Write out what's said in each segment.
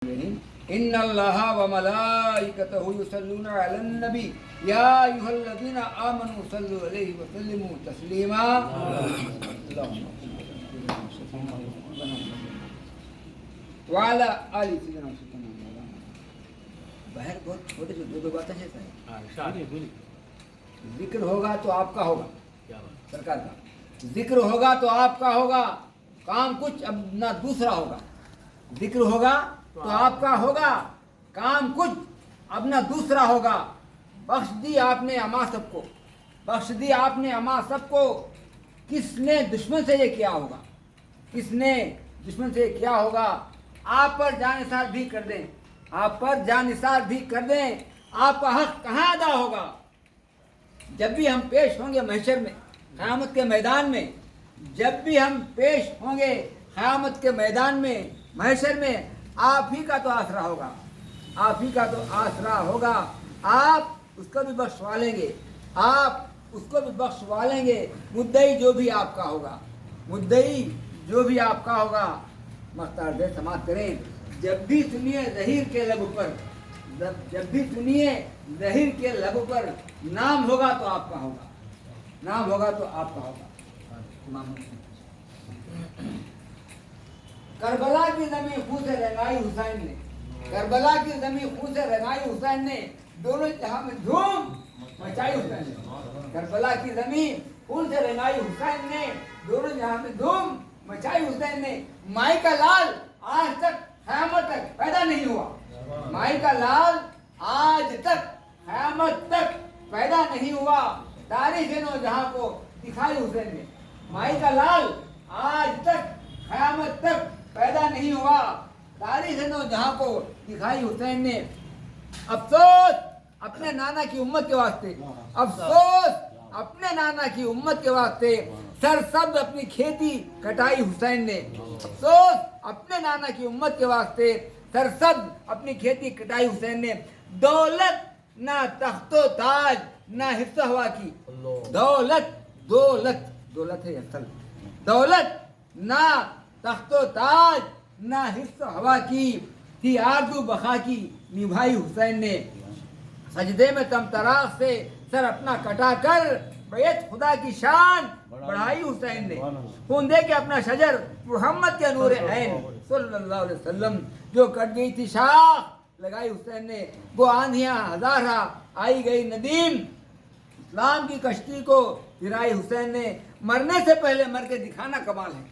ان اللہ و ملائکتہ یصلون علی النبی یا ایھا الذین آمنوا صلوا علیہ وسلموا تسلیما وعلی آل سیدنا بہر بہت چھوٹے سے دو باتیں ہیں صاحب. ذکر ہوگا تو آپ کا ہوگا, سرکار کا ذکر ہوگا تو آپ کا ہوگا, کام کچھ اب نہ دوسرا ہوگا. ذکر ہوگا تو آپ کا ہوگا, کام کچھ اب نہ دوسرا ہوگا. بخش دی آپ نے اما سب کو, بخش دی آپ نے اما سب کو. کس نے دشمن سے یہ کیا ہوگا, کس نے دشمن سے یہ کیا ہوگا. آپ پر جان نثار بھی کر دیں, آپ پر جان نثار بھی کر دیں, آپ کا حق کہاں ادا ہوگا. جب بھی ہم پیش ہوں گے محشر میں, قیامت کے میدان میں, جب بھی ہم پیش ہوں گے قیامت کے میدان میں, محشر میں, آپ ہی کا تو آسرا ہوگا, آپ ہی کا تو آسرا ہوگا. آپ اس کو بھی بخشوا لیں گے, آپ اس کو بھی بخشوا لیں گے. مدعی جو بھی آپ کا ہوگا, مدعی جو بھی آپ کا ہوگا. مختار دے سماعت کریں. جب بھی سنیے ظہیر کے لب پر, جب بھی سنیے ظہیر کے لب پر, نام ہوگا تو آپ کا ہوگا, نام ہوگا تو آپ کا ہوگا. کربلا کی زمین خون سے رنگائی حسین نے, کربلا کی زمین خون سے رنگائی حسین نے, دونوں جہاں میں دھوم مچائی حسین نے. کربلا کی زمین خون سے رنگائی حسین نے, دونوں جہاں میں دھوم مچائی حسین نے. مائی کا لال آج تک قیامت تک پیدا نہیں ہوا, مائی کا لال آج تک قیامت تک پیدا نہیں ہوا. تاریخ نو جہاں کو دکھائی حسین نے, مائی کا لال آج تک قیامت تک پیدا نہیں ہوا. تاریخ نو جہاں کو دکھائی حسین نے. افسوس اپنے نانا کی امت کے واسطے, افسوس اپنے نانا کی امت کے واسطے, سرسبز اپنی کھیتی کٹائی حسین نے. افسوس اپنے نانا کی امت کے واسطے, سرسبز اپنی کھیتی کٹائی حسین نے. دولت نہ تخت و تاج نہ حفظ ہوا کی, دولت دولت دولت ہے اصل, دولت نہ تخت و تاج نہ حفظ ہوا کی, تھی آرزو بقا کی نبھائی حسین نے. سجدے میں تم تراق سے سر اپنا کٹا کر بیت خدا کی شان بڑھائی حسین نے. خون دے کے اپنا شجر محمد کے نور عین صلی اللہ علیہ وسلم, جو کٹ گئی تھی شاخ لگائی حسین نے. وہ آندھیاں ہزارہ آئی گئی ندیم, اسلام کی کشتی کو گرائی حسین نے. مرنے سے پہلے مر کے دکھانا کمال ہے,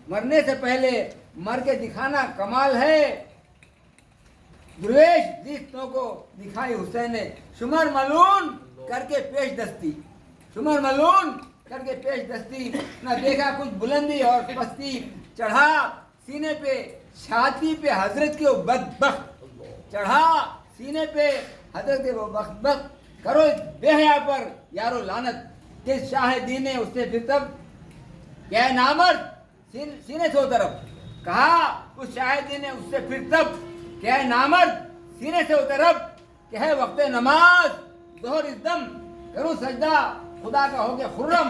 مرنے سے پہلے مر کے دکھانا کمال ہے. درویش زیستوں کو دکھائی حسین نے. شمر ملون کر کے پیش دستی, شمر ملون کر کے پیش دستی, نہ دیکھا کچھ بلندی اور پستی. چڑھا سینے پہ چھاتی پہ حضرت کے وہ بدبخت, چڑھا سینے پہ حضرت کے وہ بدبخت. کرو بے حیا پر یارو لعنت, کس شاہ دین نے اس سے پھر تب کیا نامرد سینے سے طرف. کہا اس شاہ دین نے اس سے پھر تب کیا نامرد سینے سے طرف. کہ ہے وقت نماز ظہر اس دم, کروں سجدہ خدا کا ہو کے خرم.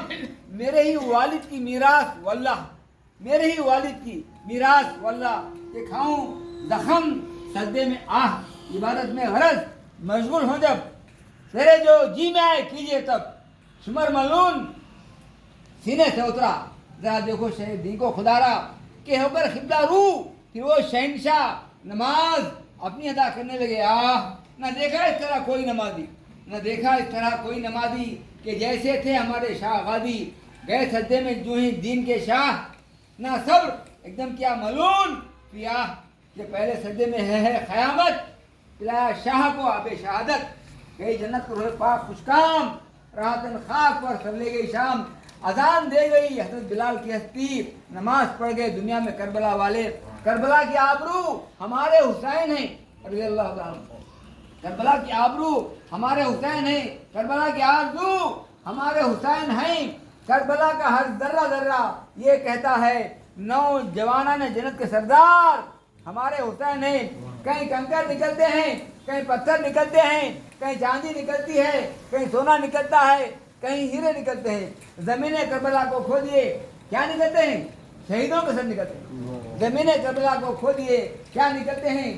میرے ہی والد کی میراث واللہ, میرے ہی والد کی میراث واللہ. کہ کھاؤں زخم سجدے میں آہ, عبادت میں غرض مشغول ہوں جب, تیرے جو جی میں آئے کیجئے تب. شمر ملون سینے سے اترا, ذرا دیکھو شہید دین کو خدا را, کہ ہو کر قبلہ رو پھر وہ شہنشاہ نماز اپنی ادا کرنے لگے. نہ دیکھا اس طرح کوئی نمازی, نہ دیکھا اس طرح کوئی نمازی, کہ جیسے تھے ہمارے شاہ غازی. گئے سجدے میں جو ہی دین کے شاہ, نہ صبر ایک دم کیا ملون پیا, کہ پہلے سجدے میں ہے قیامت, پلایا شاہ کو آب شہادت. گئی جنت کو روح پاک خوشکام, راحتن خاک پر سر لے گئی شام. اذان دے گئی حضرت بلال کی ہستی, نماز پڑھ گئے دنیا میں کربلا والے. کربلا کی آبرو ہمارے حسین ہیں رضی اللہ عنہ, کربلا کی آبرو ہمارے حسین ہیں, کربلا کی آرزو ہمارے حسین ہیں. کربلا کا ہر ذرہ ذرہ یہ کہتا ہے نوجوانان جنت کے سردار ہمارے حسین ہیں. کہیں کنکر نکلتے ہیں, کہیں پتھر نکلتے ہیں, کہیں چاندی نکلتی ہے, کہیں سونا نکلتا ہے, کہیں ہیرے نکلتے ہیں. زمین کربلا کو کھودیے کیا نکلتے ہیں, شہیدوں کے سر نکلتے ہیں. زمین کربلا کو کھودیے کیا نکلتے ہیں,